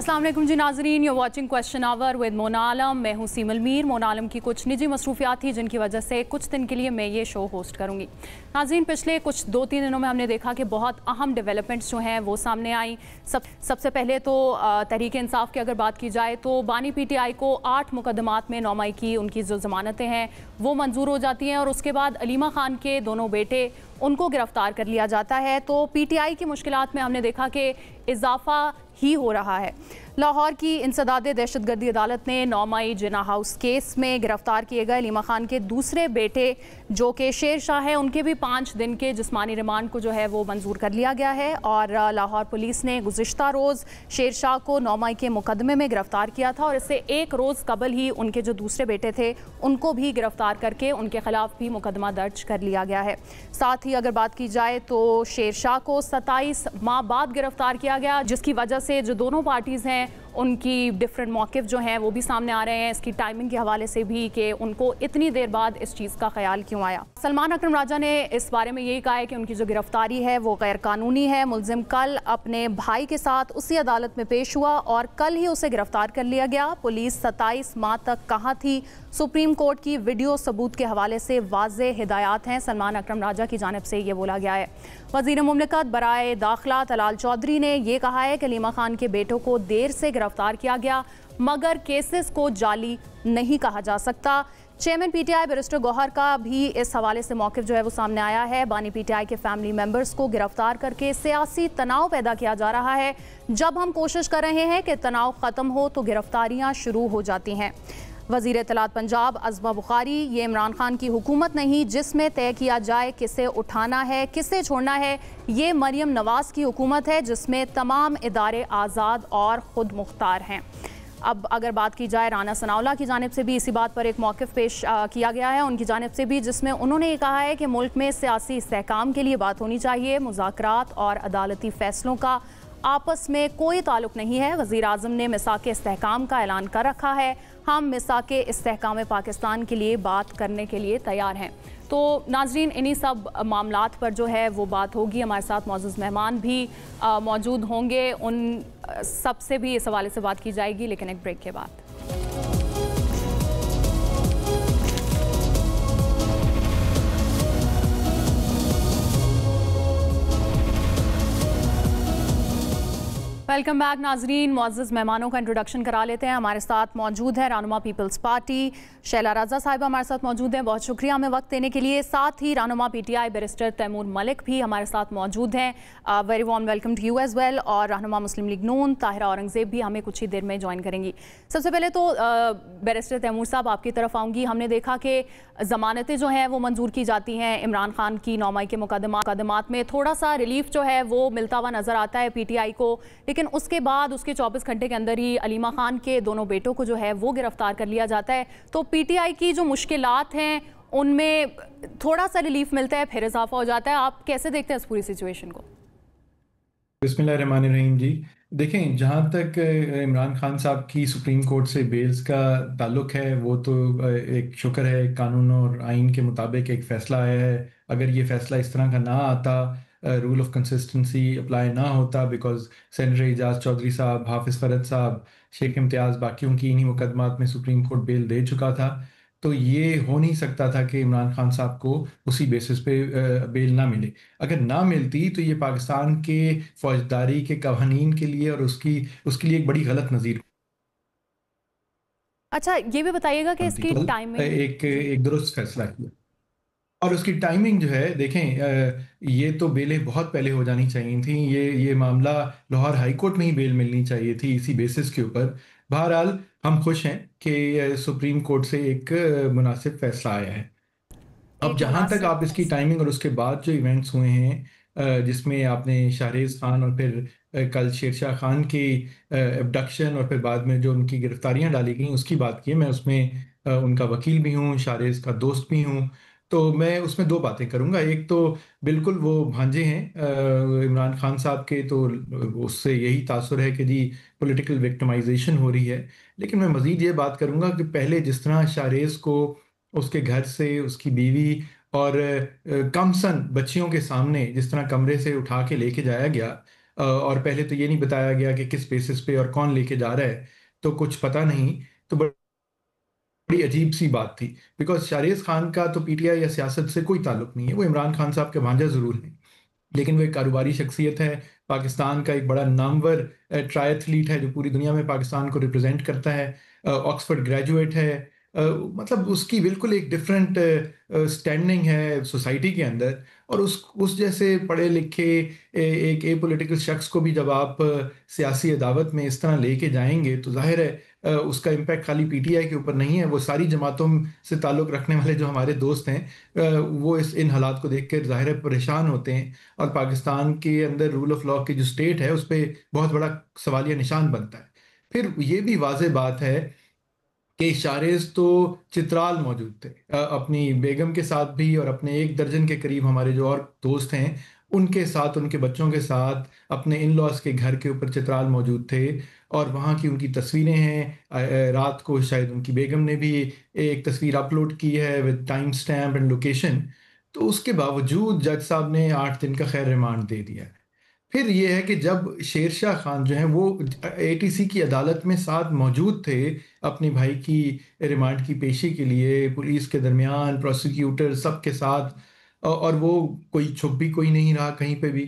अस्सलाम वालेकुम जी नाजरीन, you watching question hour with Mona Alam. मैं हूँ सीमल मीर। मोना आलम की कुछ निजी मसरूफियात थी जिनकी वजह से कुछ दिन के लिए मैं ये शो होस्ट करूँगी। नाजरीन, पिछले कुछ 2-3 दिनों में हमने देखा कि बहुत अहम डेवलपमेंट्स जो हैं वो सामने आई। सबसे पहले तो तहरीक इंसाफ की अगर बात की जाए तो बानी PTI को 8 मुकदमात में 9 मई की उनकी जो ज़मानतें हैं वो मंजूर हो जाती हैं और उसके बाद अलीमा खान के दोनों बेटे उनको गिरफ्तार कर लिया जाता है। तो PTI की मुश्किलात में हमने देखा कि इजाफा ही हो रहा है। लाहौर की इंसदादे दहशतगर्दी अदालत ने 9 मई जिना हाउस केस में गिरफ्तार किए गए अलीमा खान के दूसरे बेटे जो कि शेर शाह हैं, उनके भी 5 दिन के जिस्मानी रिमांड को जो है वो मंजूर कर लिया गया है। और लाहौर पुलिस ने गुज़िश्ता रोज़ शेर शाह को 9 मई के मुकदमे में गिरफ्तार किया था और इससे एक रोज़ कबल ही उनके जो दूसरे बेटे थे उनको भी गिरफ्तार करके उनके खिलाफ भी मुकदमा दर्ज कर लिया गया है। साथ ही अगर बात की जाए तो शेर शाह को 27 माह बाद गिरफ्तार किया गया, जिसकी वजह से जो दोनों पार्टीज़ हैं उनकी डिफरेंट मौक़िफ़ जो हैं वो भी सामने आ रहे हैं। इसकी टाइमिंग के हवाले से भी कि उनको इतनी देर बाद इस चीज़ का ख्याल क्यों आया। सलमान अकरम राजा ने इस बारे में यही कहा है कि उनकी जो गिरफ्तारी है वो गैर कानूनी है। मुलजिम कल अपने भाई के साथ उसी अदालत में पेश हुआ और कल ही उसे गिरफ्तार कर लिया गया। पुलिस 27 माह तक कहाँ थी? सुप्रीम कोर्ट की वीडियो सबूत के हवाले से वाज़ेह हिदायत हैं। सलमान अकरम राजा की जानिब से ये बोला गया है। वज़ीर मुमलिकत बराए दाखिला तलाल चौधरी ने यह कहा है कि अलीमा खान के बेटों को देर से गिरफ्तार किया गया मगर केसेस को जाली नहीं कहा जा सकता। चेयरमैन PTI बैरिस्टर गौहर का भी इस हवाले से मौक़िफ़ जो है वो सामने आया है। बानी PTI के फैमिली मेंबर्स को गिरफ्तार करके सियासी तनाव पैदा किया जा रहा है। जब हम कोशिश कर रहे हैं कि तनाव ख़त्म हो तो गिरफ्तारियाँ शुरू हो जाती हैं। वज़ीर इत्तलात पंजाब अज़मा बुखारी, ये इमरान खान की हुकूमत नहीं जिसमें तय किया जाए किसे उठाना है किसे छोड़ना है। ये मरियम नवाज़ की हुकूमत है जिसमें तमाम इदारे आज़ाद और ख़ुद मुख्तार हैं। अब अगर बात की जाए राना सनाउल्लाह की जानिब से भी इसी बात पर एक मौक़िफ़ पेश किया गया है उनकी जानिब से भी, जिसमें उन्होंने ये कहा है कि मुल्क में सियासी इस्तेहकाम के लिए बात होनी चाहिए। मुज़ाकरात और अदालती फ़ैसलों का आपस में कोई ताल्लुक़ नहीं है। वज़ीर आज़म ने मिसाक़े इस्तेहकाम का ऐलान कर रखा है। हम मिसाक़े इस्तेहकाम पाकिस्तान के लिए बात करने के लिए तैयार हैं। तो नाजरीन, इन्हीं सब मामलात पर जो है वो बात होगी। हमारे साथ मौजूद मेहमान भी मौजूद होंगे, उन सब से भी इस हवाले से बात की जाएगी, लेकिन एक ब्रेक के बाद। वेलकम बैक नाजरीन। मुअज़्ज़ज़ मेहमानों का इंट्रोडक्शन करा लेते हैं। हमारे साथ मौजूद है रहनुमा पीपल्स पार्टी शैला रज़ा साहिबा हमारे साथ मौजूद हैं, बहुत शुक्रिया हमें वक्त देने के लिए। साथ ही रहनुमा PTI बैरिस्टर तैमूर मलिक भी हमारे साथ मौजूद हैं, very warm welcome to you as well. और रहनुमा मुस्लिम लीग नून ताहिरा औरंगज़ेब भी हमें कुछ ही देर में ज्वाइन करेंगी। सबसे पहले तो बैरिस्टर तैमूर साहब आपकी तरफ आऊँगी। हमने देखा कि ज़मानतें जो हैं वो मंजूर की जाती हैं। इमरान खान की 9 मई के मुकदमात में थोड़ा सा रिलीफ जो है वो मिलता हुआ नज़र आता है PTI को, लेकिन उसके बाद उसके 24 घंटे के अंदर ही अलीमा खान के दोनों बेटों को जो है वो गिरफ्तार कर लिया जाता है। तो PTI की जो मुश्किलात हैं उनमें थोड़ा सा रिलीफ मिलता है फिर इजाफा हो जाता है। आप कैसे देखते हैं इस पूरी सिचुएशन को? बिस्मिल्लाहिर्रहमानिर्रहीम जी, देखें, जहाँ तक इमरान खान साहब की सुप्रीम कोर्ट से बेल्स का ताल्लुक है वो तो एक शुक्र है, कानून और आइन के मुताबिक एक फ़ैसला आया है। अगर ये फ़ैसला इस तरह का ना आता, रूल ऑफ कंसिस्टेंसी अप्लाई ना होता, बिकॉज सेनेटर एजाज चौधरी साहब, हाफिज़ फ़रद साहब, शेख इम्तियाज़, बाकियों की इन्हीं मुकदमात में सुप्रीम कोर्ट बेल दे चुका था, तो ये हो नहीं सकता था कि इमरान खान साहब को उसी बेसिस पे बेल ना मिले। अगर ना मिलती तो ये पाकिस्तान के फौजदारी के कवानीन के लिए और उसके लिए एक बड़ी गलत नज़ीर अच्छा, ये भी बताइएगा कि बनती। इसकी कल टाइमिंग। एक दुरुस्त फैसला किया और उसकी टाइमिंग जो है, देखें, ये तो बेलें बहुत पहले हो जानी चाहिए थी। ये मामला लाहौर हाई कोर्ट में ही बेल मिलनी चाहिए थी इसी बेसिस के ऊपर। बहरहाल हम खुश हैं कि सुप्रीम कोर्ट से एक मुनासिब फैसला आया है। अब एक जहाँ तक मुनासिब आप इसकी टाइमिंग और उसके बाद जो इवेंट्स हुए हैं, जिसमें आपने शाहरेज़ खान और फिर कल शेरशाह खान की अबडक्शन और फिर बाद में जो उनकी गिरफ्तारियां डाली गई उसकी बात की है। मैं उसमें उनका वकील भी हूँ, शाहरेज़ का दोस्त भी हूँ, तो मैं उसमें दो बातें करूँगा। एक तो बिल्कुल वो भांजे हैं इमरान खान साहब के, तो उससे यही तासुर है कि जी पॉलिटिकल विक्टिमाइजेशन हो रही है। लेकिन मैं मज़ीद ये बात करूँगा कि पहले जिस तरह शाहरेज़ को उसके घर से उसकी बीवी और कमसन बच्चियों के सामने जिस तरह कमरे से उठा के लेके जाया गया, और पहले तो ये नहीं बताया गया कि किस बेसिस पे और कौन लेके जा रहा है, तो कुछ पता नहीं। तो बड़ी अजीब सी बात थी, बिकॉज शाहरेज खान का तो पीटीआई या सियासत से कोई ताल्लुक नहीं है। वो इमरान खान साहब के भांजा जरूर हैं, लेकिन वो एक कारोबारी शख्सियत है, पाकिस्तान का एक बड़ा नामवर ट्रायथलीट है जो पूरी दुनिया में पाकिस्तान को रिप्रेजेंट करता है, ऑक्सफोर्ड ग्रेजुएट है। मतलब उसकी बिल्कुल एक डिफरेंट स्टैंडिंग है सोसाइटी के अंदर। और उस जैसे पढ़े लिखे एक ए पॉलिटिकल शख्स को भी जब आप सियासी अदावत में इस तरह लेके जाएंगे, तो जाहिर है उसका इम्पैक्ट खाली पीटीआई के ऊपर नहीं है, वो सारी जमातों से ताल्लुक़ रखने वाले जो हमारे दोस्त हैं वो इन हालात को देख कर ज़ाहिर है परेशान होते हैं। और पाकिस्तान के अंदर रूल ऑफ लॉ की जो स्टेट है उस पर बहुत बड़ा सवालिया निशान बनता है। फिर ये भी वाज़ेह बात है कि शारेज तो चित्राल मौजूद थे, अपनी बेगम के साथ भी, और अपने एक दर्जन के करीब हमारे जो और दोस्त हैं उनके साथ, उनके बच्चों के साथ अपने इन लॉज के घर के ऊपर चित्राल मौजूद थे। और वहाँ की उनकी तस्वीरें हैं। रात को शायद उनकी बेगम ने भी एक तस्वीर अपलोड की है with time stamp and location. तो उसके बावजूद जज साहब ने 8 दिन का खैर रिमांड दे दिया। फिर ये है कि जब शेरशाह खान जो हैं वो एटीसी की अदालत में साथ मौजूद थे अपने भाई की रिमांड की पेशी के लिए, पुलिस के दरमियान, प्रोसिक्यूटर सबके साथ, और वो कोई छुप भी कोई नहीं रहा कहीं पे भी।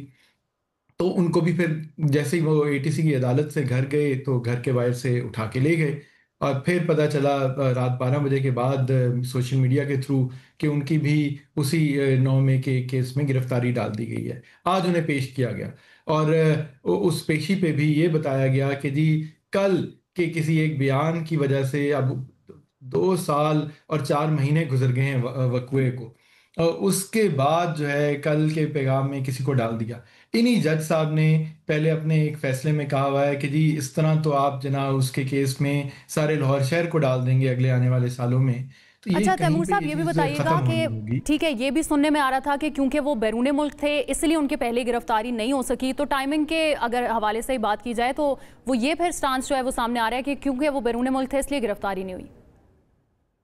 तो उनको भी फिर जैसे ही वो एटीसी की अदालत से घर गए तो घर के बाहर से उठा के ले गए। और फिर पता चला रात 12 बजे के बाद सोशल मीडिया के थ्रू कि उनकी भी उसी 9 मई के केस में गिरफ्तारी डाल दी गई है। आज उन्हें पेश किया गया, और उस पेशी पे भी ये बताया गया कि जी कल के किसी एक बयान की वजह से अब 2 साल और 4 महीने गुजर गए हैं वकवे को। और उसके बाद जो है कल के पैगाम में किसी को डाल दिया। इन्हीं जज साहब ने पहले अपने एक फैसले में कहा हुआ है कि जी इस तरह तो आप जनाब उसके केस में सारे लाहौर शहर को डाल देंगे अगले आने वाले सालों में। तो ये अच्छा कहीं तैमूर पे साहब, ये ये भी चीज़ बताइएगा खत्म होनी कि होगी। ठीक है, ये भी सुनने में आ रहा था कि क्योंकि वो बैरून मुल्क थे इसलिए उनकी पहले गिरफ्तारी नहीं हो सकी। तो टाइमिंग के अगर हवाले से ही बात की जाए तो वो ये फिर स्टांस जो है वो सामने आ रहा है कि क्योंकि वो बैरून मुल्क थे इसलिए गिरफ्तारी नहीं हुई।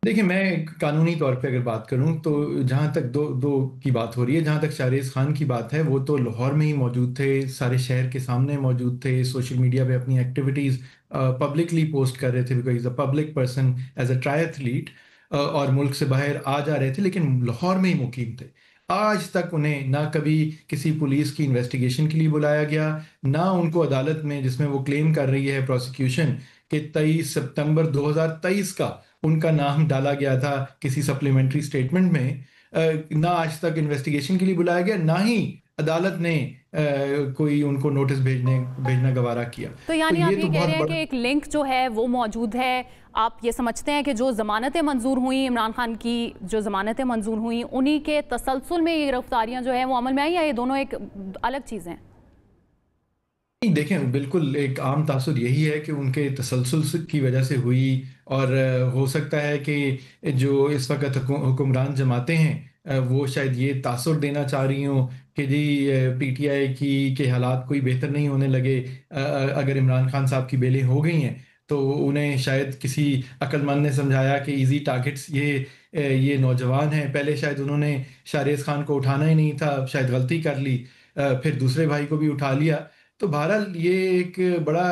देखिए, मैं कानूनी तौर पे अगर बात करूं तो जहां तक दो दो की बात हो रही है, जहां तक शाहरेज खान की बात है, वो तो लाहौर में ही मौजूद थे, सारे शहर के सामने मौजूद थे, सोशल मीडिया पे अपनी एक्टिविटीज़ पब्लिकली पोस्ट कर रहे थे, because is a public person as a triathlete, और मुल्क से बाहर आ जा रहे थे, लेकिन लाहौर में ही मुकीम थे। आज तक उन्हें ना कभी किसी पुलिस की इन्वेस्टिगेशन के लिए बुलाया गया, ना उनको अदालत में, जिसमें वो क्लेम कर रही है प्रोसिक्यूशन कि 23 सितंबर 2023 का उनका नाम डाला गया था किसी सप्लीमेंट्री स्टेटमेंट में, ना आज तक इन्वेस्टिगेशन के लिए बुलाया गया, ना ही अदालत ने कोई उनको नोटिस भेजना गवारा किया। तो तो यानी ये आप ये तो कह बहुत रहे हैं बड़ा। कि एक लिंक जो है वो मौजूद है। आप ये समझते हैं कि जो ज़मानतें मंजूर हुई, इमरान खान की जो ज़मानतें मंजूर हुई, उन्हीं के तसलसल में ये गिरफ्तारियां जो है वो अमल में आई, या ये दोनों एक अलग चीज़ें हैं? नहीं, देखें, बिल्कुल एक आम तासुर यही है कि उनके तसलसल की वजह से हुई। और हो सकता है कि जो इस वक्त हुक्मरान जमातें हैं वो शायद ये तासुर देना चाह रही हों कि जी पीटीआई की के हालात कोई बेहतर नहीं होने लगे। अगर इमरान खान साहब की बेलें हो गई हैं तो उन्हें शायद किसी अक्लमंद ने समझाया कि इजी टारगेट्स ये नौजवान हैं, पहले शायद उन्होंने शाहरेज खान को उठाना ही नहीं था, शायद गलती कर ली, फिर दूसरे भाई को भी उठा लिया। तो बहरहाल ये एक बड़ा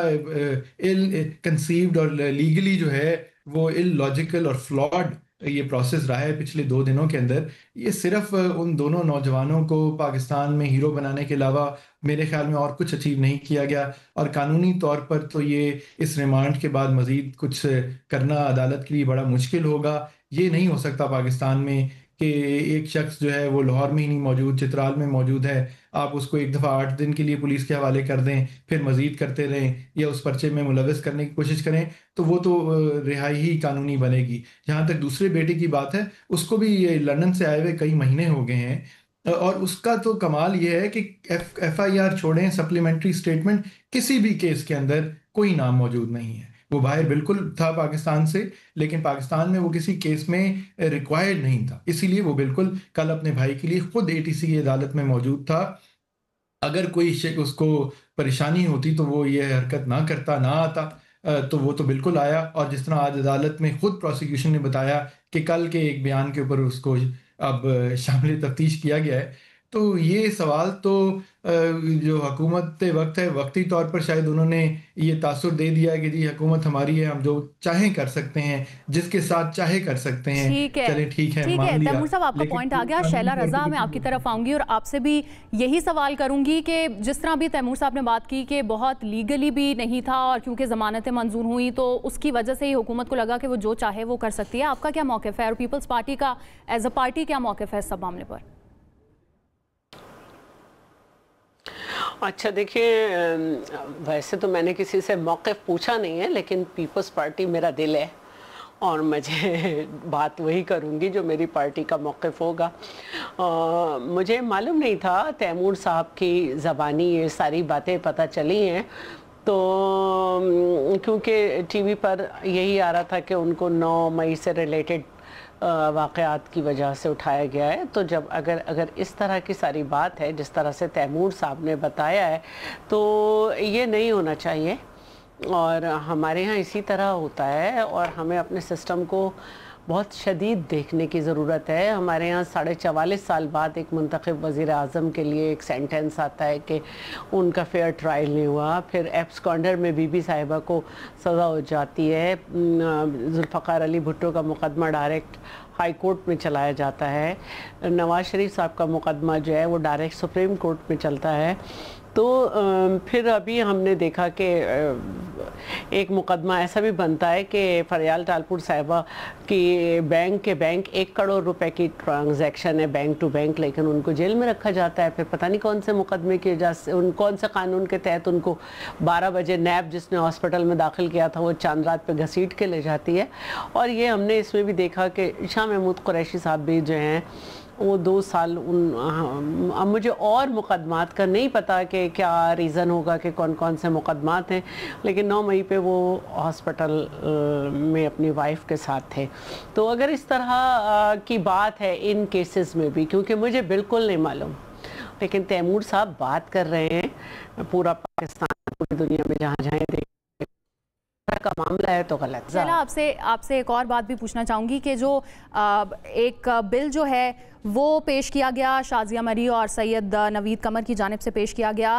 इल कंसीव्ड और लीगली जो है वो इल लॉजिकल और फ्लॉड ये प्रोसेस रहा है पिछले 2 दिनों के अंदर। ये सिर्फ उन दोनों नौजवानों को पाकिस्तान में हीरो बनाने के अलावा मेरे ख्याल में और कुछ अचीव नहीं किया गया। और कानूनी तौर पर तो ये इस रिमांड के बाद मजीद कुछ करना अदालत के लिए बड़ा मुश्किल होगा। ये नहीं हो सकता पाकिस्तान में कि एक शख्स जो है वो लाहौर में ही नहीं मौजूद, चित्राल में मौजूद है, आप उसको एक दफ़ा 8 दिन के लिए पुलिस के हवाले कर दें, फिर मजीद करते रहें या उस पर्चे में मुलविस करने की कोशिश करें, तो वो तो रिहाई ही कानूनी बनेगी। जहाँ तक दूसरे बेटे की बात है, उसको भी ये लंदन से आए हुए कई महीने हो गए हैं, और उसका तो कमाल ये है कि एफआईआर छोड़ें, सप्लीमेंट्री स्टेटमेंट, किसी भी केस के अंदर कोई नाम मौजूद नहीं है। वो बाहर बिल्कुल था पाकिस्तान से, लेकिन पाकिस्तान में वो किसी केस में रिक्वायर्ड नहीं था, इसीलिए वो बिल्कुल कल अपने भाई के लिए खुद एटीसी की अदालत में मौजूद था। अगर कोई उसको परेशानी होती तो वो ये हरकत ना करता, ना आता। तो वो तो बिल्कुल आया, और जिस तरह आज अदालत में खुद प्रोसिक्यूशन ने बताया कि कल के एक बयान के ऊपर उसको अब शामिल तफ्तीश किया गया है, तो ये सवाल तो जो हुकूमत वक्त है, वक्ती तौर पर शायद उन्होंने ये तासुर दे दिया है कि जी हुकूमत हमारी है, हम जो चाहें कर सकते हैं, जिसके साथ चाहे कर सकते हैं, ठीक है। चलें ठीक है ठीक है मान लिया। तैमूर साहब, आपका लेकिन पॉइंट आ गया। कानूनी शैला तौर रजा, पे मैं किसी आपकी को तरफ आऊंगी और आपसे भी यही सवाल करूंगी कि जिस तरह भी तैमूर साहब ने बात की कि बहुत लीगली भी नहीं था और क्योंकि ज़मानतें मंजूर हुई तो उसकी वजह से ही हुकूमत को लगा कि वो जो चाहे वो कर सकती है। आपका क्या मौक़िफ़ है और पीपल्स पार्टी का एज अ पार्टी क्या मौक़िफ़ है इस सब मामले पर? अच्छा देखिए, वैसे तो मैंने किसी से मौक़िफ़ पूछा नहीं है, लेकिन पीपल्स पार्टी मेरा दिल है और मुझे बात वही करूँगी जो मेरी पार्टी का मौक़िफ़ होगा। मुझे मालूम नहीं था तैमूर साहब की ज़बानी ये सारी बातें पता चली हैं, तो क्योंकि टीवी पर यही आ रहा था कि उनको 9 मई से रिलेटेड वाक़यात की वजह से उठाया गया है। तो जब अगर इस तरह की सारी बात है जिस तरह से तैमूर साहब ने बताया है, तो ये नहीं होना चाहिए और हमारे यहाँ इसी तरह होता है और हमें अपने सिस्टम को बहुत शदीद देखने की ज़रूरत है। हमारे यहाँ 44.5 साल बाद एक मुंतखब वज़ीर आज़म के लिए एक सेंटेंस आता है कि उनका फेयर ट्रायल नहीं हुआ, फिर एब्सकॉन्डर में बीबी साहिबा को सज़ा हो जाती है, जुल्फ़कार अली भुट्टो का मुकदमा डायरेक्ट हाई कोर्ट में चलाया जाता है, नवाज़ शरीफ साहब का मुकदमा जो है वो डायरेक्ट सुप्रीम कोर्ट में चलता है। तो फिर अभी हमने देखा कि एक मुकदमा ऐसा भी बनता है कि फरियाल टालपुर साहिबा की बैंक 1 करोड़ रुपए की ट्रांजैक्शन है बैंक टू बैंक, लेकिन उनको जेल में रखा जाता है। फिर पता नहीं कौन से मुकदमे की वजह से कौन से कानून के तहत उनको 12 बजे नैब जिसने हॉस्पिटल में दाखिल किया था वो चांद रात पे घसीट के ले जाती है। और ये हमने इसमें भी देखा कि शाह महमूद कुरैशी साहब भी जो हैं वो 2 साल अब मुझे और मुकदमात का नहीं पता कि क्या रीज़न होगा कि कौन कौन से मुकदमात हैं, लेकिन 9 मई पे वो हॉस्पिटल में अपनी वाइफ के साथ थे। तो अगर इस तरह की बात है इन केसेस में भी, क्योंकि मुझे बिल्कुल नहीं मालूम, लेकिन तैमूर साहब बात कर रहे हैं पूरा पाकिस्तान पूरी दुनिया में जहाँ जहाँ देख का मामला है तो गलत। चला आपसे एक और बात भी पूछना चाहूँगी कि जो एक बिल जो है वो पेश किया गया शाजिया मरी और सैयद नवीद कमर की जानिब से पेश किया गया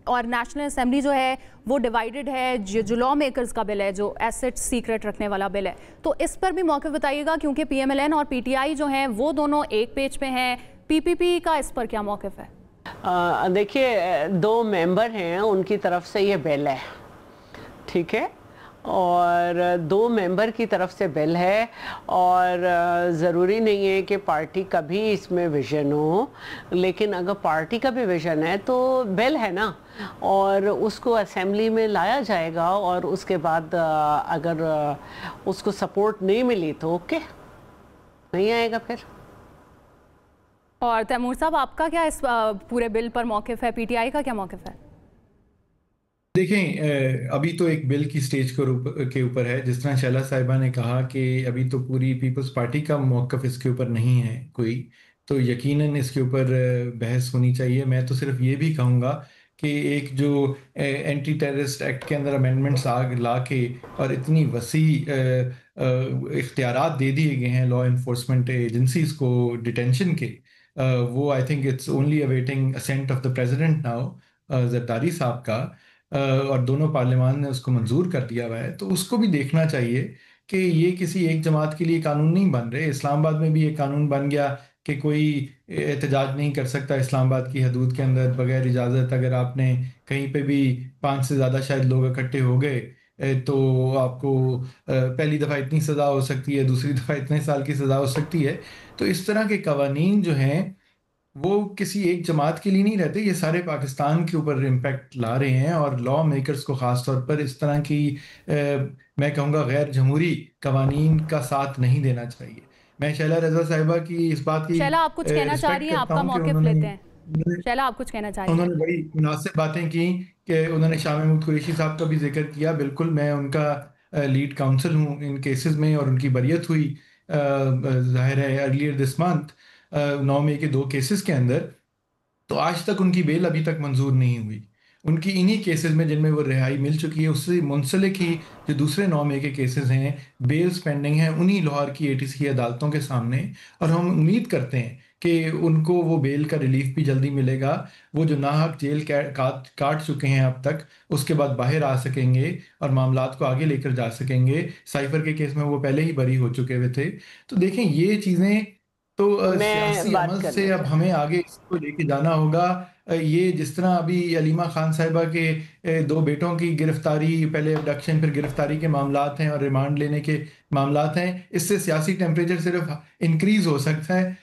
और नेशनल असेंबली जो है वो डिवाइडेड है। जो लॉ मेकर्स का बिल है, जो एसेट सीक्रेट रखने वाला बिल है, तो इस पर भी मौक़िफ़ बताइएगा क्योंकि PMLN और PTI जो हैं वो दोनों एक पेज पे हैं। PPP का इस पर क्या मौक़िफ़ है? देखिए 2 मेंबर हैं, उनकी तरफ से ये बिल है, ठीक है, और 2 मेंबर की तरफ से बिल है और ज़रूरी नहीं है कि पार्टी का भी इसमें विज़न हो, लेकिन अगर पार्टी का भी विज़न है तो बिल है ना, और उसको असेंबली में लाया जाएगा और उसके बाद अगर उसको सपोर्ट नहीं मिली तो ओके, नहीं आएगा फिर। और तैमूर साहब, आपका क्या इस पूरे बिल पर मौक़िफ़ है? PTI का क्या मौक़िफ़ है? देखें, अभी तो एक बिल की स्टेज के ऊपर है। जिस तरह शैला साहिबा ने कहा कि अभी तो पूरी पीपल्स पार्टी का मौक़िफ़ इसके ऊपर नहीं है कोई, तो यकीनन इसके ऊपर बहस होनी चाहिए। मैं तो सिर्फ ये भी कहूँगा कि एक जो एंटी टेररिस्ट एक्ट के अंदर अमेंडमेंट्स ला के और इतनी वसी इख्तियारात दे दिए गए हैं लॉ इन्फोर्समेंट एजेंसीज़ को डिटेंशन के, वो I think it's only awaiting assent of the president now, Zardari sahab का, और दोनों पार्लियामान ने उसको मंजूर कर दिया हुआ है। तो उसको भी देखना चाहिए कि ये किसी एक जमात के लिए कानून नहीं बन रहे। इस्लामाबाद में भी एक कानून बन गया कि कोई एहतजाज नहीं कर सकता इस्लामाबाद की हदूद के अंदर बगैर इजाज़त। अगर आपने कहीं पे भी 5 से ज़्यादा शायद लोग इकट्ठे हो गए तो आपको पहली दफ़ा इतनी सज़ा हो सकती है, दूसरी दफ़ा इतने साल की सज़ा हो सकती है। तो इस तरह के कवानीन जो हैं वो किसी एक जमात के लिए नहीं रहते, ये सारे पाकिस्तान के ऊपर इम्पैक्ट ला रहे हैं और लॉ मेकर्स को ख़ास तौर पर इस तरह की मैं कहूँगा गैर जमहूरी कवानीन का साथ नहीं देना चाहिए। मैं शैला रज़ा साहिबा की इस बात की शैला, आप कुछ कहना चाह रही रिस्पेक्ट हैं? करता आपका हूँ कि मौक़िफ़ लेते हैं। शैला, आप कुछ कहना चाह रही हैं? उन्होंने बड़ी मुनासिब बातें की कि उन्होंने शाह महमूद कुरैशी साहब का भी जिक्र किया। बिल्कुल, मैं उनका लीड काउंसिल हूँ इन केसेस में और उनकी बरियत हुई ज़ाहिर है अर्लियर दिस मंथ 9 मई के 2 केसेस के अंदर। तो आज तक उनकी बेल अभी तक मंजूर नहीं हुई। उनकी इन्हीं केसेस में जिनमें वो रिहाई मिल चुकी है उससे मुंसलिक ही जो दूसरे 9 मई के केसेस हैं बेल्स पेंडिंग हैं उन्हीं लाहौर की ATC की अदालतों के सामने। और हम उम्मीद करते हैं कि उनको वो बेल का रिलीफ भी जल्दी मिलेगा, वो जो नाहक जेल काट चुके हैं अब तक, उसके बाद बाहर आ सकेंगे और मामलात को आगे लेकर जा सकेंगे। साइफर के केस में वो पहले ही बरी हो चुके हुए थे। तो देखें ये चीज़ें तो मैं सियासी बात अमल करना से अब हमें आगे इसको लेके जाना होगा। ये जिस तरह अभी अलीमा खान साहिबा के 2 बेटों की गिरफ्तारी, पहले अबडक्शन फिर गिरफ्तारी के मामलात हैं और रिमांड लेने के मामलात हैं, इससे सियासी टेम्परेचर सिर्फ इंक्रीज हो सकता है,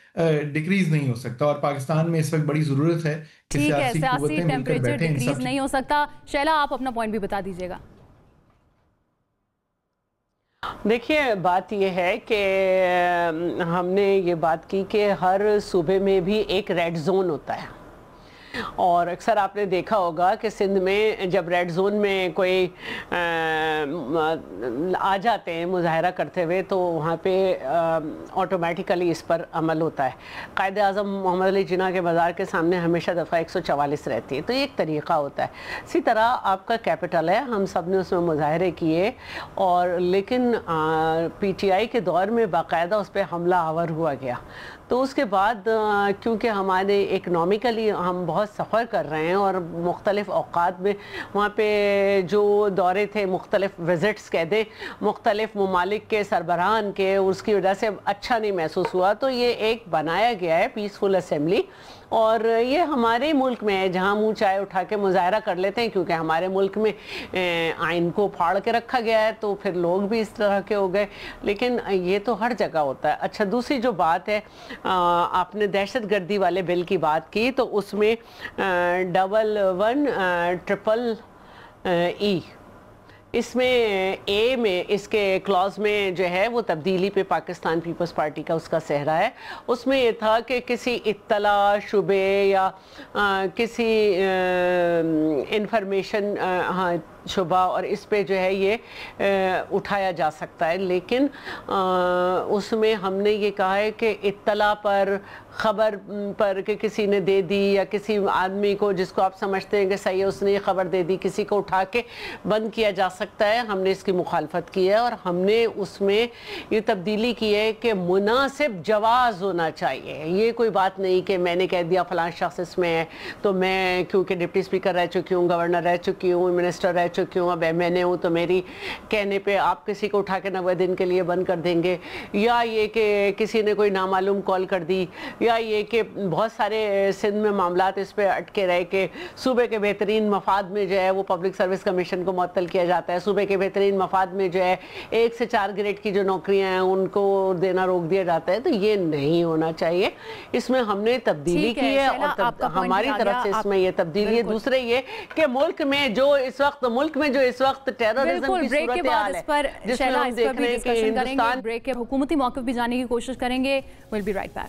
डिक्रीज नहीं हो सकता। और पाकिस्तान में इस वक्त बड़ी ज़रूरत है कि ठीक है, सियासी सियासी कुव्वतें मिलकर टेम्परेचर बैठें इन डिक्रीज सब। नहीं हो सकता। शैला, आप अपना पॉइंट भी बता दीजिएगा। देखिए, बात यह है कि हमने ये बात की कि हर सूबे में भी एक रेड जोन होता है, और अक्सर आपने देखा होगा कि सिंध में जब रेड जोन में कोई आ जाते हैं मुजाहरा करते हुए, तो वहाँ पे ऑटोमेटिकली इस पर अमल होता है। कायद आज़म मोहम्मद अली जिन्ना के बाज़ार के सामने हमेशा दफ़ा 144 रहती है, तो ये एक तरीक़ा होता है। इसी तरह आपका कैपिटल है, हम सब ने उसमें मुजाहरे किए, और लेकिन PTI के दौर में बाकायदा उस पर हमला आवर हुआ गया। तो उसके बाद क्योंकि हमारे इकनॉमिकली हम बहुत सफ़र कर रहे हैं और मुख्तलिफ़ औक़ात में वहाँ पे जो दौरे थे, मुख्तलिफ़ विज़िट्स कह दें, मुख्तलिफ़ ममालिक के सरबराहान के, उसकी वजह से अच्छा नहीं महसूस हुआ। तो ये एक बनाया गया है पीसफुल असेंबली, और ये हमारे मुल्क में है जहाँ मुँह चाय उठा के मुजाहरा कर लेते हैं, क्योंकि हमारे मुल्क में आइन को फाड़ के रखा गया है, तो फिर लोग भी इस तरह के हो गए। लेकिन ये तो हर जगह होता है। अच्छा, दूसरी जो बात है, आपने दहशतगर्दी वाले बिल की बात की, तो उसमें 1111EEE इसमें ए में, इसके क्लॉज में जो है वो तब्दीली पे पाकिस्तान पीपल्स पार्टी का उसका सहरा है। उसमें ये था कि किसी इत्तला, शुबे या किसी इंफॉर्मेशन, हाँ शुबा, और इस पे जो है ये उठाया जा सकता है। लेकिन उसमें हमने ये कहा है कि इत्तला पर, ख़बर पर कि किसी ने दे दी, या किसी आदमी को जिसको आप समझते हैं कि सही है उसने ये ख़बर दे दी, किसी को उठा के बंद किया जा सकता है। हमने इसकी मुखालफत की है, और हमने उसमें ये तब्दीली की है कि मुनासिब जवाज़ होना चाहिए। ये कोई बात नहीं कि मैंने कह दिया फ़लाँ शख्स इसमें है, तो मैं क्योंकि डिप्टी स्पीकर रह चुकी हूँ, गवर्नर रह चुकी हूँ, मिनिस्टर रह चुकी हूँ, अब MNA हूँ, तो मेरी कहने पे आप किसी को उठा के 90 दिन के लिए बंद कर देंगे। या ये कि किसी ने कोई नामालूम कॉल कर दी, या ये कि बहुत सारे सिंध में मामलात इस पे अटके रहे कि सूबे के बेहतरीन मफाद में जो है वो पब्लिक सर्विस कमीशन को मुअत्तल किया जाता है, सूबे के बेहतरीन मफाद में जो है 1 से 4 ग्रेड की जो नौकरियाँ हैं उनको देना रोक दिया जाता है। तो ये नहीं होना चाहिए। इसमें हमने तब्दीली की है, और हमारी तरफ से इसमें ये तब्दीली है। दूसरे ये कि मुल्क में जो इस वक्त टेररिज्म की सूरत हाल है, जिसमें हम देख रहे हैं कि हिंदुस्तान ब्रेक के हुकूमती मौक़िफ़ भी जानने की कोशिश करेंगे। Will be right back.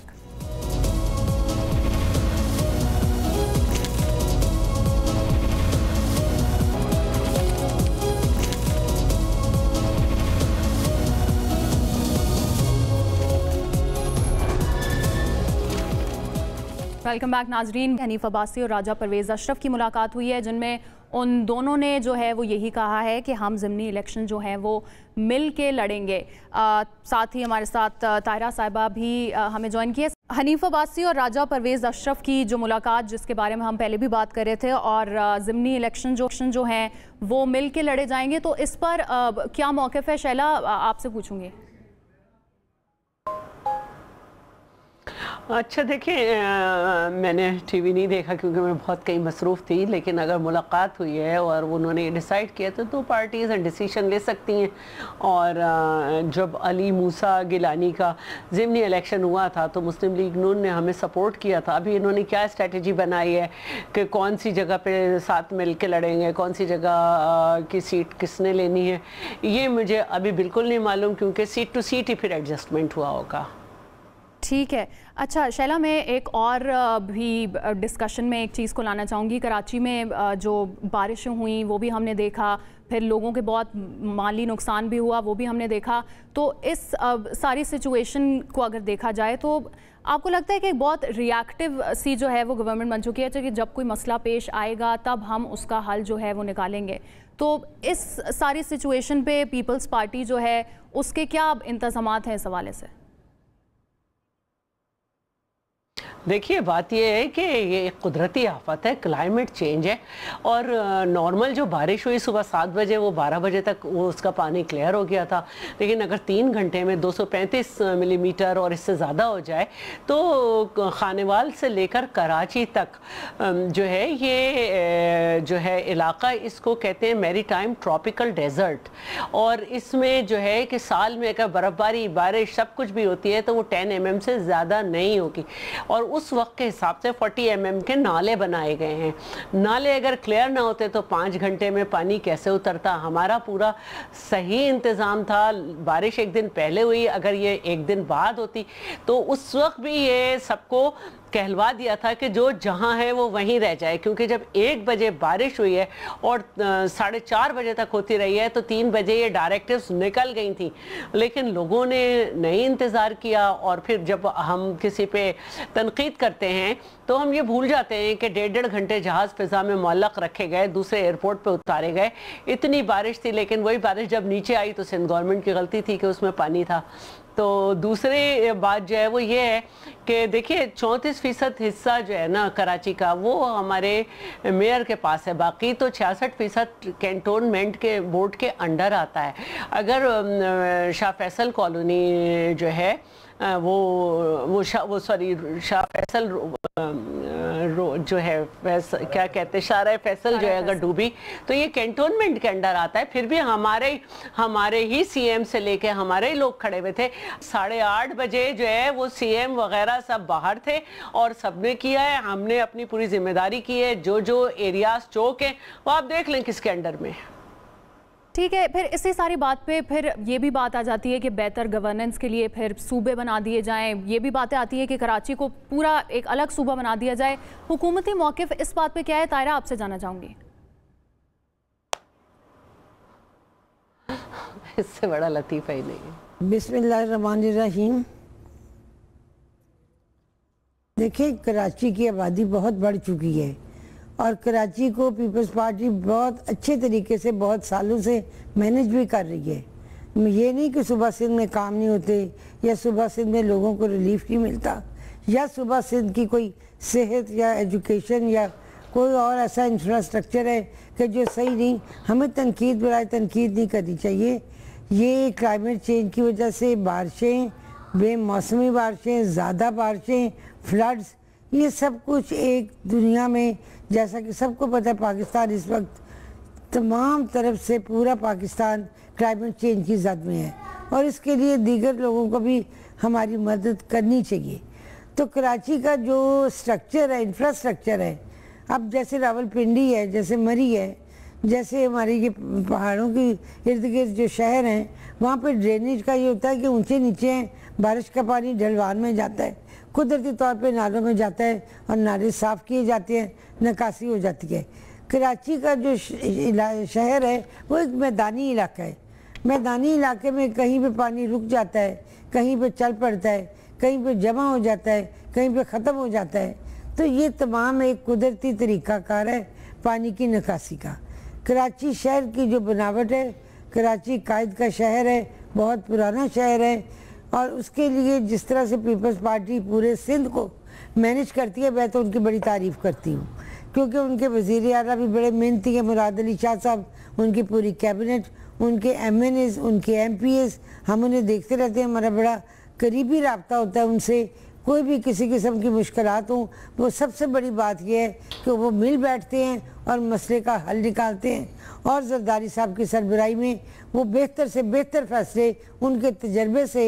Welcome back नाजरीन। हनीफ अब्बासी और राजा परवेज़ अशरफ की मुलाकात हुई है, जिनमें उन दोनों ने जो है वो यही कहा है कि हम ज़िमनी इलेक्शन जो है वो मिल के लड़ेंगे। साथ ही हमारे साथ ताहिरा साहिबा भी हमें ज्वाइन किए। हनीफ अब्बासी और राजा परवेज़ अशरफ की जो मुलाकात, जिसके बारे में हम पहले भी बात कर रहे थे, और ज़िमनी इलेक्शन जो हैं वो मिल के लड़े जाएंगे, तो इस पर क्या मौक़िफ़ है? शैला, आपसे पूछूंगी। अच्छा, देखिए, मैंने टीवी नहीं देखा क्योंकि मैं बहुत कहीं मसरूफ़ थी, लेकिन अगर मुलाकात हुई है और उन्होंने डिसाइड किया तो 2 पार्टीज़ डिसीशन ले सकती हैं। और जब अली मूसा गिलानी का ज़िमनी इलेक्शन हुआ था तो मुस्लिम लीग नून ने हमें सपोर्ट किया था। अभी इन्होंने क्या स्ट्रेटजी बनाई है कि कौन सी जगह पे साथ मिल के लड़ेंगे, कौन सी जगह की सीट किसने लेनी है, ये मुझे अभी बिल्कुल नहीं मालूम, क्योंकि सीट टू सीट ही फिर एडजस्टमेंट हुआ होगा। ठीक है। अच्छा शैला, मैं एक और भी डिस्कशन में एक चीज़ को लाना चाहूँगी। कराची में जो बारिशें हुई वो भी हमने देखा, फिर लोगों के बहुत माली नुकसान भी हुआ, वो भी हमने देखा। तो इस सारी सिचुएशन को अगर देखा जाए तो आपको लगता है कि एक बहुत रिएक्टिव सी जो है वो गवर्नमेंट बन चुकी है, कि जब कोई मसला पेश आएगा तब हम उसका हल जो है वो निकालेंगे। तो इस सारी सिचुएशन पे पीपल्स पार्टी जो है उसके क्या इंतज़ामात हैं इस हवाले से? देखिए बात यह है कि ये एक कुदरती आफत है, क्लाइमेट चेंज है, और नॉर्मल जो बारिश हुई सुबह 7 बजे वो 12 बजे तक वो उसका पानी क्लियर हो गया था, लेकिन अगर 3 घंटे में 235 मिलीमीटर और इससे ज़्यादा हो जाए तो खानेवाल से लेकर कराची तक जो है ये जो है इलाका, इसको कहते हैं मैरीटाइम ट्रॉपिकल डेजर्ट, और इसमें जो है कि साल में अगर बर्फ़बारी बारिश सब कुछ भी होती है तो वो 10 mm से ज़्यादा नहीं होगी, और उस वक्त के हिसाब से 40 mm के नाले बनाए गए हैं। नाले अगर क्लियर ना होते तो 5 घंटे में पानी कैसे उतरता। हमारा पूरा सही इंतज़ाम था, बारिश एक दिन पहले हुई, अगर ये एक दिन बाद होती तो उस वक्त भी ये सबको कहलवा दिया था कि जो जहां है वो वहीं रह जाए, क्योंकि जब 1 बजे बारिश हुई है और 4:30 बजे तक होती रही है तो 3 बजे ये डायरेक्टिव्स निकल गई थी, लेकिन लोगों ने नहीं इंतज़ार किया, और फिर जब हम किसी पे तनकीद करते हैं तो हम ये भूल जाते हैं कि 1.5 घंटे जहाज़ फ़िज़ा में मुअल्लक़ रखे गए, दूसरे एयरपोर्ट पे उतारे गए, इतनी बारिश थी, लेकिन वही बारिश जब नीचे आई तो सिंध गवर्नमेंट की गलती थी कि उसमें पानी था। तो दूसरी बात जो है वो ये है कि देखिए 34% हिस्सा जो है ना कराची का वो हमारे मेयर के पास है, बाकी तो 66% कैंटोनमेंट के बोर्ड के अंडर आता है। अगर शाह फैसल कॉलोनी जो है वो शाह फैसल जो है क्या कहते हैं शारा फैसल जो है अगर डूबी तो ये कैंटोनमेंट के अंडर आता है। फिर भी हमारे ही सीएम से लेके हमारे ही लोग खड़े हुए थे। 8:30 बजे जो है वो सीएम वगैरह सब बाहर थे और सबने किया है, हमने अपनी पूरी जिम्मेदारी की है। जो एरियाज चौक है वो आप देख लें किसके अंडर में। ठीक है, फिर इसी सारी बात पे फिर ये भी बात आ जाती है कि बेहतर गवर्नेंस के लिए फिर सूबे बना दिए जाएं। ये भी बातें आती है कि कराची को पूरा एक अलग सूबा बना दिया जाए। हुकूमती मौक़िफ़ इस बात पे क्या है? तायरा, आपसे जानना चाहूँगी। इससे बड़ा लतीफ़ा ही नहीं है। बिस्मिल्लाहिर्रहमानिर्रहीम। देखिए, कराची की आबादी बहुत बढ़ चुकी है और कराची को पीपल्स पार्टी बहुत अच्छे तरीके से बहुत सालों से मैनेज भी कर रही है। ये नहीं कि सुबह सिंध में काम नहीं होते या सुबह सिंध में लोगों को रिलीफ नहीं मिलता या सुबह सिंध की कोई सेहत या एजुकेशन या कोई और ऐसा इंफ्रास्ट्रक्चर है कि जो सही नहीं। हमें तनकीद बराए तनकीद नहीं करनी चाहिए। ये क्लाइमेट चेंज की वजह से बारिशें, बेमौसमी बारिशें, ज़्यादा बारिशें, फ्लड्स, ये सब कुछ एक दुनिया में, जैसा कि सबको पता है, पाकिस्तान इस वक्त तमाम तरफ से पूरा पाकिस्तान क्लाइमेट चेंज की जद में है और इसके लिए दीगर लोगों को भी हमारी मदद करनी चाहिए। तो कराची का जो स्ट्रक्चर है, इंफ्रास्ट्रक्चर है, अब जैसे रावलपिंडी है, जैसे मरी है, जैसे हमारी ये पहाड़ों की इर्द गिर्द जो शहर हैं, वहाँ पे ड्रेनेज का ये होता है कि ऊंचे नीचे हैं, बारिश का पानी ढलवान में जाता है, कुदरती तौर पे नालों में जाता है और नाले साफ़ किए जाते हैं, निकासी हो जाती है। कराची का जो शहर है वो एक मैदानी इलाका है। मैदानी इलाके में कहीं पे पानी रुक जाता है, कहीं पे चल पड़ता है, कहीं पे जमा हो जाता है, कहीं पे ख़त्म हो जाता है। तो ये तमाम एक कुदरती तरीक़ाकार है पानी की निकासी का। कराची शहर की जो बनावट है, कराची कायद का शहर है, बहुत पुराना शहर है और उसके लिए जिस तरह से पीपल्स पार्टी पूरे सिंध को मैनेज करती है, मैं तो उनकी बड़ी तारीफ़ करती हूँ, क्योंकि उनके वज़ीर आला भी बड़े मेहनती हैं, मुराद अली शाह साहब, उनकी पूरी कैबिनेट, उनके MNAs, उनके MPAs, हम उन्हें देखते रहते हैं, हमारा बड़ा करीबी रब्ता होता है उनसे। कोई भी किसी किस्म की मुश्किलात हों, वो सबसे बड़ी बात यह है कि वो मिल बैठते हैं और मसले का हल निकालते हैं और जरदारी साहब की सरबराही में वो बेहतर से बेहतर फैसले उनके तजर्बे से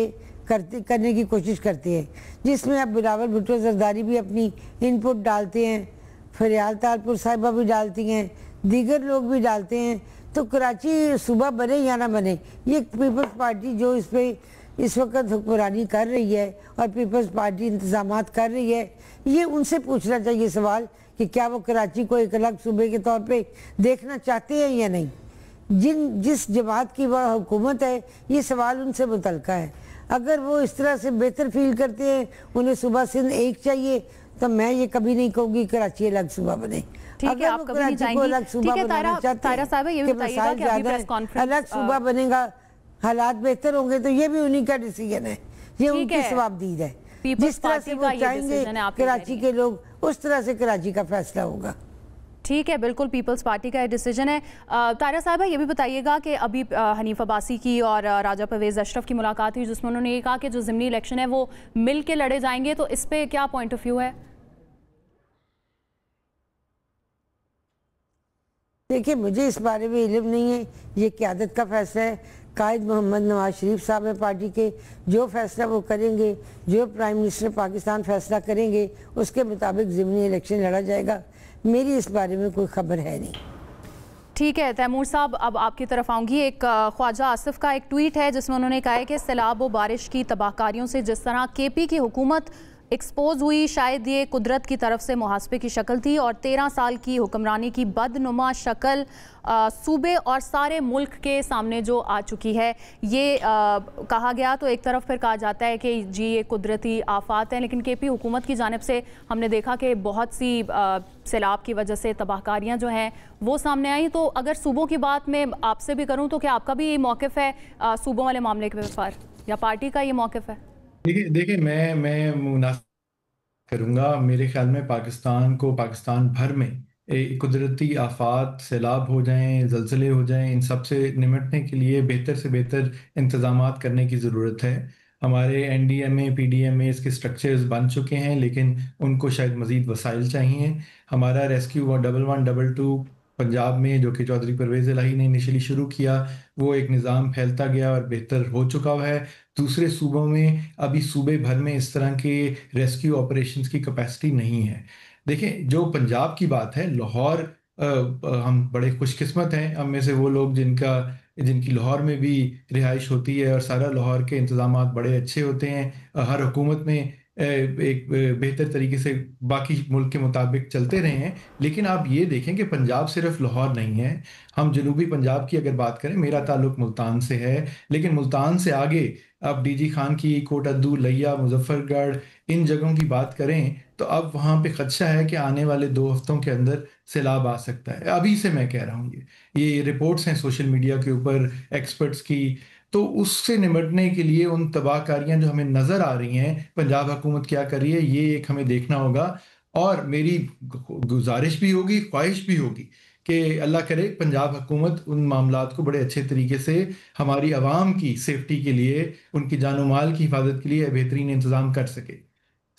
करने की कोशिश करते हैं, जिसमें अब बिलावल भुट्टो जरदारी भी अपनी इनपुट डालते हैं, फरियाल तालपुर साहिबा भी डालती हैं, दीगर लोग भी डालते हैं। तो कराची सूबा बने या ना बने, ये पीपल्स पार्टी जो इस पर इस वक्त हुक्मरानी कर रही है और पीपल्स पार्टी इंतजामात कर रही है, ये उनसे पूछना चाहिए सवाल कि क्या वो कराची को एक अलग सूबे के तौर पे देखना चाहते हैं या नहीं। जिस जमात की वह हुकूमत है, ये सवाल उनसे मुतल्का है। अगर वो इस तरह से बेहतर फील करते हैं, उन्हें सुबह सिंध एक चाहिए, तो मैं ये कभी नहीं कहूँगी कराची अलग सूबा बने। अगर आप कभी नहीं चाहेंगी, अलग सूबा बनाना चाहते हैं, अलग सूबा बनेगा, हालात बेहतर होंगे, तो ये भी उन्हीं का डिसीजन है, ये उनकी सवाबदीद है। जिस तरह से वो चाहेंगे कराची के लोग, उस तरह से कराची का फैसला होगा। ठीक है, बिल्कुल पीपल्स पार्टी का डिसीजन है। तारा साहबा, ये भी बताइएगा कि अभी हनीफ अब्बासी की और राजा परवेज़ अशरफ की मुलाकात हुई, जिसमें उन्होंने ये कहा कि जो ज़िमनी इलेक्शन है वो मिल के लड़े जाएंगे, तो इस पे क्या पॉइंट ऑफ व्यू है? देखिए, मुझे इस बारे में इल्म नहीं है, ये क़यादत का फैसला है। कायद मोहम्मद नवाज शरीफ साहब हैं पार्टी के, जो फैसला वो करेंगे, जो प्राइम मिनिस्टर पाकिस्तान फैसला करेंगे, उसके मुताबिक ज़िमनी इलेक्शन लड़ा जाएगा। मेरी इस बारे में कोई खबर है नहीं। ठीक है तैमूर साहब, अब आपकी तरफ आऊँगी। एक ख्वाजा आसिफ का एक ट्वीट है जिसमें उन्होंने कहा है कि सैलाब व बारिश की तबाहकारियों से जिस तरह KP की हुकूमत एक्सपोज हुई, शायद ये कुदरत की तरफ से मुहासबे की शक्ल थी, और 13 साल की हुक्मरानी की बदनुमा शक्ल सूबे और सारे मुल्क के सामने जो आ चुकी है, ये कहा गया। तो एक तरफ फिर कहा जाता है कि जी ये कुदरती आफात हैं, लेकिन KP हुकूमत की जानिब से हमने देखा कि बहुत सी सैलाब की वजह से तबाहकारियाँ जो हैं वो सामने आई। तो अगर सूबों की बात मैं आपसे भी करूँ तो क्या आपका भी ये मौक़िफ़ है सूबों वाले मामले के पर, या पार्टी का ये मौक़िफ़ है? देखिए मैं मुनासिब करूँगा। मेरे ख्याल में पाकिस्तान को, पाकिस्तान भर में कुदरती आफात, सैलाब हो जाएं, ज़लज़ले हो जाएं, इन सब से निमटने के लिए बेहतर से बेहतर इंतज़ामात करने की ज़रूरत है। हमारे NDMA PDMA इसके स्ट्रक्चर्स बन चुके हैं, लेकिन उनको शायद मज़ीद वसाइल चाहिए। हमारा रेस्क्यू 1112 पंजाब में, जो कि चौधरी परवेज़ इलाही ने इनिशियली शुरू किया, वो एक निज़ाम फैलता गया और बेहतर हो चुका है। दूसरे सूबों में अभी सूबे भर में इस तरह के रेस्क्यू ऑपरेशंस की कैपेसिटी नहीं है। देखें, जो पंजाब की बात है, लाहौर, हम बड़े खुशकिस्मत हैं, हम में से वो लोग जिनकी लाहौर में भी रिहाइश होती है, और सारा लाहौर के इंतज़ामात बड़े अच्छे होते हैं। हर हुकूमत में एक बेहतर तरीके से बाकी मुल्क के मुताबिक चलते रहे हैं। लेकिन आप ये देखें कि पंजाब सिर्फ लाहौर नहीं है। हम जनूबी पंजाब की अगर बात करें, मेरा ताल्लुक मुल्तान से है, लेकिन मुल्तान से आगे अब DG खान की कोट अद्दू, लिया, मुजफ्फरगढ़, इन जगहों की बात करें तो अब वहाँ पे खदशा है कि आने वाले 2 हफ्तों के अंदर सैलाब आ सकता है। अभी से मैं कह रहा हूँ, ये रिपोर्ट्स हैं सोशल मीडिया के ऊपर एक्सपर्ट्स की। तो उससे निपटने के लिए उन तबाहकारियाँ जो हमें नज़र आ रही हैं, पंजाब हुकूमत क्या कर रही है, ये एक हमें देखना होगा। और मेरी गुजारिश भी होगी, ख्वाहिश भी होगी कि अल्लाह करे पंजाब हुकूमत उन मामलात को बड़े अच्छे तरीके से हमारी आवाम की सेफ्टी के लिए, उनकी जानो माल की हिफाजत के लिए बेहतरीन इंतज़ाम कर सके।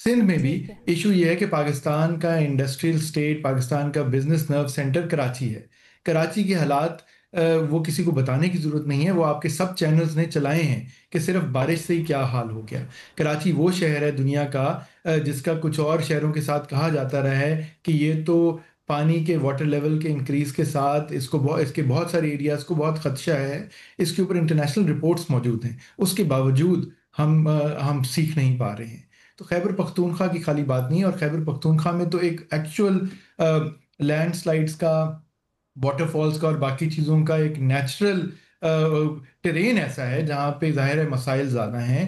सिंध में भी इशू ये है कि पाकिस्तान का इंडस्ट्रियल स्टेट, पाकिस्तान का बिजनेस नर्व सेंटर कराची है। कराची के हालात वो किसी को बताने की ज़रूरत नहीं है, वो आपके सब चैनल्स ने चलाए हैं कि सिर्फ बारिश से ही क्या हाल हो गया। कराची वो शहर है दुनिया का जिसका कुछ और शहरों के साथ कहा जाता रहा है कि ये तो पानी के वाटर लेवल के इंक्रीज के साथ इसके बहुत सारे एरियाज़ को बहुत खदशा है। इसके ऊपर इंटरनेशनल रिपोर्ट्स मौजूद हैं, उसके बावजूद हम सीख नहीं पा रहे हैं। तो खैबर पख्तूनख्वा की खाली बात नहीं है, और खैबर पख्तूनख्वा में तो एक एक्चुअल लैंडस्लाइड्स का, वाटरफॉल्स का और बाकी चीज़ों का एक नेचुरल टेरेन ऐसा है जहाँ पे ज़ाहिर है मसाइल ज़्यादा हैं।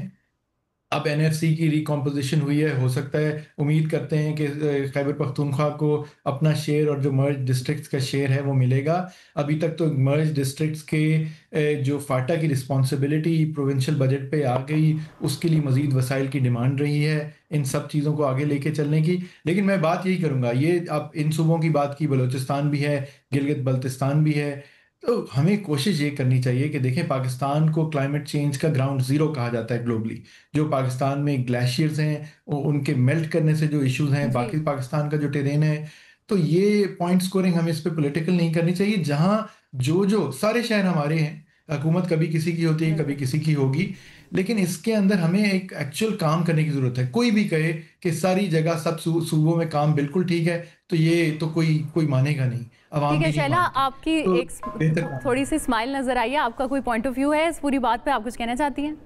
अब NFC की रिकॉम्पोजिशन हुई है, हो सकता है, उम्मीद करते हैं कि खैबर पख्तूनख्वा को अपना शेयर और जो मर्ज डिस्ट्रिक्ट्स का शेयर है वो मिलेगा। अभी तक तो मर्ज डिस्ट्रिक्ट्स के जो फाटा की रिस्पॉन्सिबिलिटी प्रोविंशियल बजट पे आ गई, उसके लिए मज़ीद वसाइल की डिमांड रही है इन सब चीज़ों को आगे लेके चलने की। लेकिन मैं बात यही करूँगा, ये अब इन सूबों की बात की, बलूचिस्तान भी है, गिलगित बल्तिस्तान भी है, तो हमें कोशिश ये करनी चाहिए कि देखें, पाकिस्तान को क्लाइमेट चेंज का ग्राउंड ज़ीरो कहा जाता है ग्लोबली। जो पाकिस्तान में ग्लेशियर्स हैं, उनके मेल्ट करने से जो इश्यूज हैं, बाकी पाकिस्तान का जो टेरेन है, तो ये पॉइंट स्कोरिंग हमें इस पर पॉलिटिकल नहीं करनी चाहिए। जहाँ जो सारे शहर हमारे हैं, हुकूमत कभी किसी की होती है, कभी किसी की होगी, लेकिन इसके अंदर हमें एक एक्चुअल काम करने की ज़रूरत है। कोई भी कहे कि सारी जगह सब सूबों में काम बिल्कुल ठीक है, तो ये तो कोई मानेगा नहीं। ठीक है शैला, आपकी तो एक थोड़ी सी स्माइल नजर आई है, आपका कोई पॉइंट ऑफ व्यू है इस पूरी बात पे, आप कुछ कहना चाहती हैं?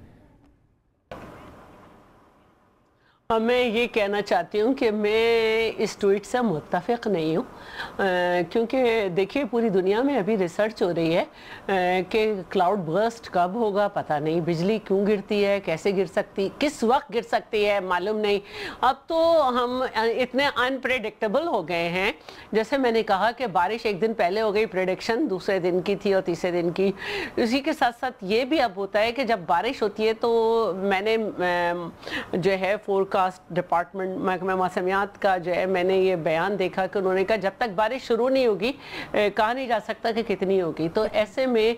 मैं ये कहना चाहती हूँ कि मैं इस ट्वीट से मुत्तफिक नहीं हूँ। क्योंकि देखिए पूरी दुनिया में अभी रिसर्च हो रही है कि क्लाउड बर्स्ट कब होगा पता नहीं, बिजली क्यों गिरती है, कैसे गिर सकती, किस वक्त गिर सकती है मालूम नहीं। अब तो हम इतने अनप्रेडिक्टेबल हो गए हैं, जैसे मैंने कहा कि बारिश एक दिन पहले हो गई, प्रेडिक्शन दूसरे दिन की थी और तीसरे दिन की। इसी के साथ साथ ये भी अब होता है कि जब बारिश होती है तो मैंने जो है फोरकास्ट डिपार्टमेंट महकमा मौसमियात का जो है मैंने ये बयान देखा कि उन्होंने कहा जब तक बारिश शुरू नहीं होगी कहा नहीं जा सकता कि कितनी होगी। तो ऐसे में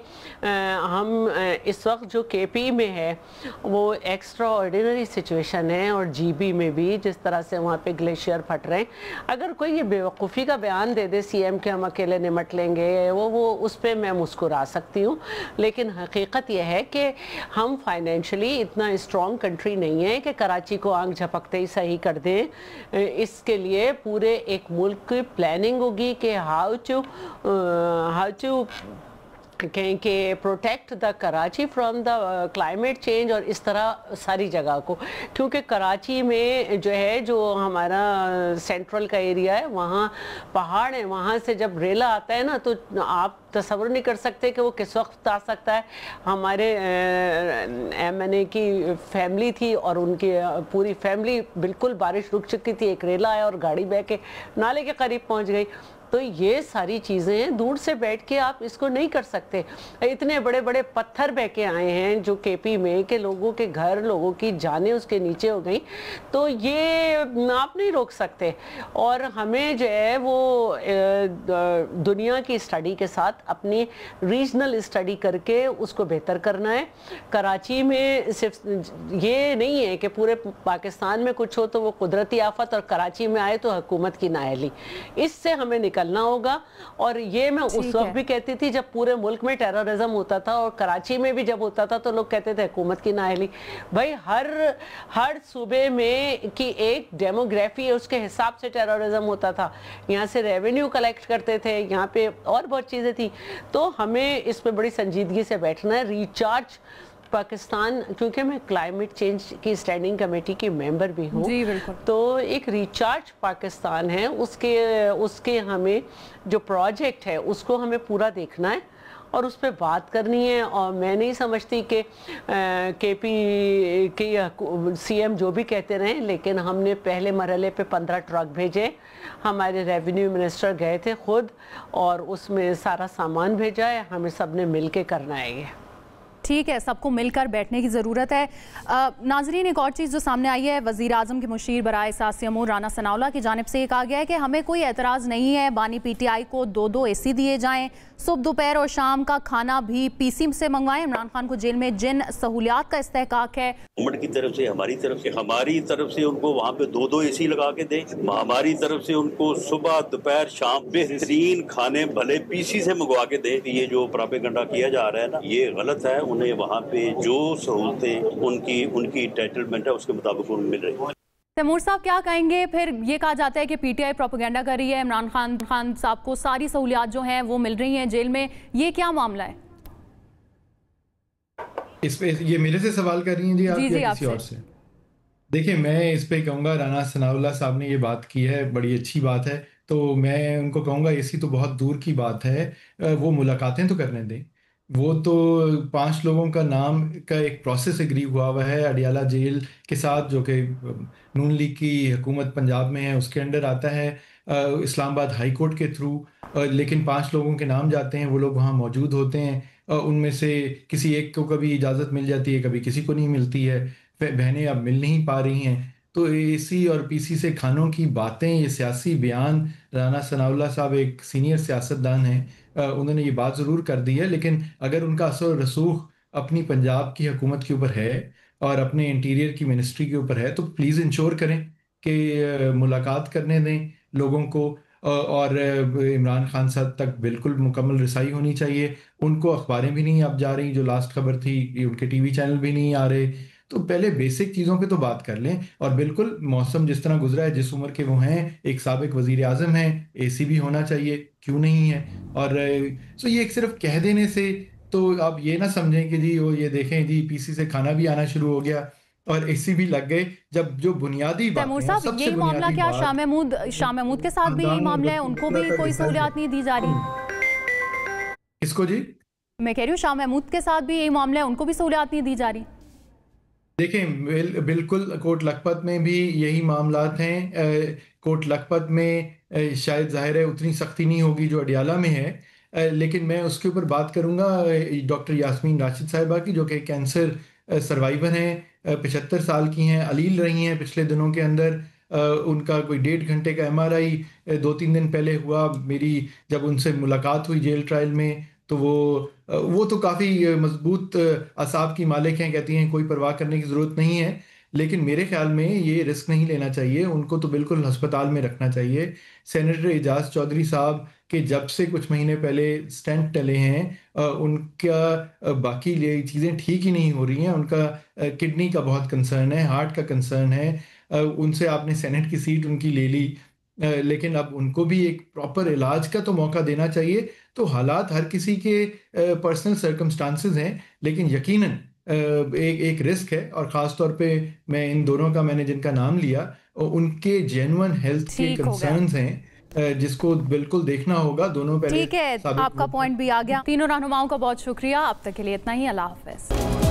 हम इस वक्त जो केपी में है वो एक्स्ट्रा ऑर्डिनरी सिचुएशन है, और जीबी में भी जिस तरह से वहाँ पे ग्लेशियर फट रहे हैं, अगर कोई ये बेवकूफ़ी का बयान दे दे सीएम के हम अकेले निमट लेंगे, वो उस पर मैं मुस्कुरा सकती हूँ, लेकिन हकीकत यह है कि हम फाइनेंशियली इतना स्ट्रॉन्ग कंट्री नहीं है कि कराची को आंख झपकते ही सही कर दें। इसके लिए पूरे एक मुल्क की प्लानिंग होगी कि हाउ टू कहें कि protect the Karachi from the climate change, और इस तरह सारी जगह को, क्योंकि कराची में जो है जो हमारा सेंट्रल का एरिया है वहाँ पहाड़ है, वहाँ से जब रेला आता है ना तो आप तस्वर नहीं कर सकते कि वो किस वक्त आ सकता है। हमारे एमएनए की फैमिली थी और उनकी पूरी फैमिली बिल्कुल बारिश रुक चुकी थी, एक रेला आया और गाड़ी बह के नाले के करीब पहुँच गई। तो ये सारी चीज़ें दूर से बैठ के आप इसको नहीं कर सकते। इतने बड़े बड़े पत्थर बह के आए हैं जो केपी में कि लोगों के घर, लोगों की जानें उसके नीचे हो गई, तो ये आप नहीं रोक सकते। और हमें जो है वो दुनिया की स्टडी के साथ अपनी रीजनल स्टडी करके उसको बेहतर करना है। कराची में सिर्फ ये नहीं है कि पूरे पाकिस्तान में कुछ हो तो वो कुदरती आफत और कराची में आए तो हुकूमत की नाअहली, इससे हमें निकलना होगा। और ये मैं उस वक्त भी कहती थी जब पूरे मुल्क में टेररिज्म होता था, और कराची में भी जब होता था तो लोग कहते थे हुकूमत की नाअहली। भाई हर सूबे में की एक डेमोग्राफी है, उसके हिसाब से टेररिज्म होता था। यहाँ से रेवेन्यू कलेक्ट करते थे, यहाँ पे और बहुत चीज़ें थी। तो हमें इस पर बड़ी संजीदगी से बैठना है। रिचार्ज पाकिस्तान, क्योंकि मैं क्लाइमेट चेंज की स्टैंडिंग कमेटी की मेंबर भी हूँ, तो एक रिचार्ज पाकिस्तान है, उसके हमें जो प्रोजेक्ट है उसको हमें पूरा देखना है और उस पर बात करनी है। और मैं नहीं समझती कि केपी के सीएम जो भी कहते रहे, लेकिन हमने पहले मरहले पे 15 ट्रक भेजे, हमारे रेवेन्यू मिनिस्टर गए थे खुद और उसमें सारा सामान भेजा है। हमें सब ने मिल के करना है ये। ठीक है, सबको मिलकर बैठने की ज़रूरत है। नाजरीन, एक और चीज़ जो सामने आई है, वज़ीर आज़म के मुशीर बराए सासी अमूर राना सनाउल्लाह की जानिब से ये कहा गया है कि हमें कोई एतराज़ नहीं है बानी पीटीआई को 2-2 AC दिए जाएं, सुबह दोपहर और शाम का खाना भी PC से मंगवाएं। इमरान खान को जेल में जिन सहूलियात का इस्तेहकाक है गवर्नमेंट की तरफ से, हमारी तरफ से उनको वहाँ पे 2-2 AC लगा के दें, हमारी तरफ से उनको सुबह दोपहर शाम बेहतरीन खाने भले PC से मंगवा के दें। ये जो प्रोपेगेंडा किया जा रहा है ना, ये गलत है। उन्हें वहाँ पे जो सहूलतें उनकी टाइटलमेंट है उसके मुताबिक उन्हें मिल रही है। तैमूर साहब क्या कहेंगे? फिर ये कहा जाता है कि पीटीआई प्रोपेगेंडा कर रही है, इमरान खान साहब को सारी सहूलियात जो हैं वो मिल रही हैं जेल में, ये क्या मामला है? इस पे ये मेरे से सवाल कर रही हैं जी आप या किसी और से? देखिए, मैं इस पे कहूँगा, राना सनाउल्लाह साहब ने ये बात की है, बड़ी अच्छी बात है, तो मैं उनको कहूँगा ऐसी तो बहुत दूर की बात है, वो मुलाकातें तो करने दें। वो तो 5 लोगों का नाम का एक प्रोसेस एग्री हुआ है अडियाला जेल के साथ, जो कि नून लीग की हुकूमत पंजाब में है, उसके अंडर आता है इस्लामाबाद हाई कोर्ट के थ्रू। लेकिन 5 लोगों के नाम जाते हैं, वो लोग वहाँ मौजूद होते हैं। उनमें से किसी एक को कभी इजाज़त मिल जाती है, कभी किसी को नहीं मिलती है। बहनें अब मिल नहीं पा रही हैं। तो AC और PC से खानों की बातें, ये सियासी बयान, राना सनाउल्लाह साहब एक सीनियर सियासतदान हैं, उन्होंने ये बात ज़रूर कर दी है। लेकिन अगर उनका असर रसूख अपनी पंजाब की हुकूमत के ऊपर है और अपने इंटीरियर की मिनिस्ट्री के ऊपर है, तो प्लीज़ इंश्योर करें कि मुलाकात करने दें लोगों को। और इमरान खान साहब तक बिल्कुल मुकम्मल रसाई होनी चाहिए। उनको अखबारें भी नहीं अब जा रही, जो लास्ट खबर थी, उनके TV चैनल भी नहीं आ रहे। तो पहले बेसिक चीज़ों पे तो बात कर लें। और बिल्कुल मौसम जिस तरह गुजरा है, जिस उम्र के वो हैं, एक साबिक वज़ीर आज़म हैं, AC भी होना चाहिए, क्यों नहीं है। और सो ये एक सिर्फ कह देने से तो आप ये ना समझें कि जी वो ये देखें जी PC से खाना भी आना शुरू हो गया, और एसी भी लग गए, जब जो बुनियादी बात तैमूर साहब, यही मामला क्या शाह महमूद के साथ भी यही मामला है, उनको भी कोई सहूलियात नहीं दी जा रही? किसको जी? मैं कह रही हूँ शाह महमूद के साथ भी यही मामला है, उनको भी सहूलियात नहीं दी जा रही? देखें, बिल्कुल कोट लखपत में भी यही मामलात हैं। कोट लखपत में शायद जाहिर है उतनी सख्ती नहीं होगी जो अडियाला में है, लेकिन मैं उसके ऊपर बात करूंगा डॉक्टर यास्मीन राशिद साहिबा की, जो कि कैंसर सर्वाइवर हैं, 75 साल की हैं, अलील रही हैं पिछले दिनों के अंदर। उनका कोई 1.5 घंटे का MRI 2-3 दिन पहले हुआ। मेरी जब उनसे मुलाकात हुई जेल ट्रायल में, तो वो तो काफ़ी मजबूत असाब की मालिक हैं, कहती हैं कोई परवाह करने की ज़रूरत नहीं है। लेकिन मेरे ख्याल में ये रिस्क नहीं लेना चाहिए, उनको तो बिल्कुल अस्पताल में रखना चाहिए। सेनेटर एजाज चौधरी साहब के जब से कुछ महीने पहले स्टेंट डले हैं, उनका बाकी ये चीज़ें ठीक ही नहीं हो रही हैं। उनका किडनी का बहुत कंसर्न है, हार्ट का कंसर्न है। उनसे आपने सेनेट की सीट उनकी ले ली, लेकिन अब उनको भी एक प्रॉपर इलाज का तो मौका देना चाहिए। तो हालात हर किसी के पर्सनल सर्कमस्टांसेस हैं, लेकिन यकीनन एक रिस्क है। और ख़ास तौर पे मैं इन दोनों का, मैंने जिनका नाम लिया, उनके जेन्युइन हेल्थ के कंसर्न्स हैं, जिसको बिल्कुल देखना होगा। दोनों पहले ठीक है, आपका पॉइंट भी आ गया। तीनों रहनुमाओं का बहुत शुक्रिया। अब तक के लिए इतना ही। अल्लाह हाफ़िज़।